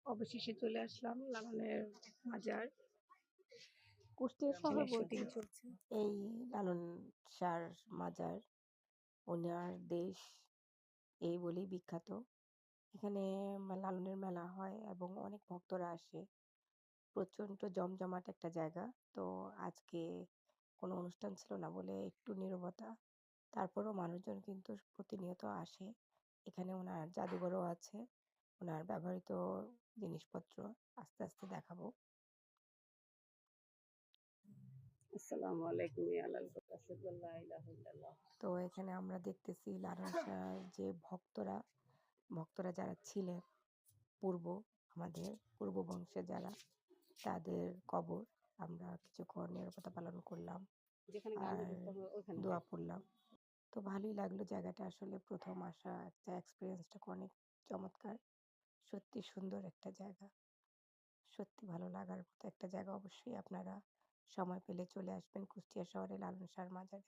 অবশেষে চলে আসলাম লালনের মাজার। কুষ্টিয়া এখানে শহর শুটিং বলতে চলছে। এই লালন শাহর মাজার, উনার দেশ এই বলেই বিখ্যাত। এখানে লালনের মেলা হয় এবং অনেক ভক্তরা আসে। প্রচণ্ড জমজমাট একটা জায়গা। তো আজকে কোনো অনুষ্ঠান ছিল না বলে একটু নীরবতা। তারপরও মানুষজন কিন্তু প্রতিনিয়ত আসে। এখানে উনার জাদুঘরও আছে। উনার ব্যবহৃত জিনিসপত্র আস্তে দেখাবো। আসসালামু আলাইকুম ইয়া আলাল আশহাদু আল্লা ইলাহা ইল্লাল্লাহ। তো এখানে আমরা দেখতেছি লালন শাহর যে ভক্তরা যারা ছিলেন পূর্ব আমাদের পূর্ব বংশে যারা তাদের কবর আমরা কিছুক্ষণ নীরবতা পালন করলাম। যেখানে গান আর রিলিজ হবে ওইখানে দোয়া যাই। পড়লাম। তো ভালোই লাগলো জায়গাটা আসলে ১ম আসা একটা এক্সপেরিয়েন্সটা অনেক চমৎকার। সত্যি সুন্দর একটা জায়গা। সত্যি ভালো লাগার মতো একটা জায়গা। অবশ্যই আপনারা সময় পেলে চলে আসবেন কুষ্টিয়া শহরে লালন শাহর মাজারে।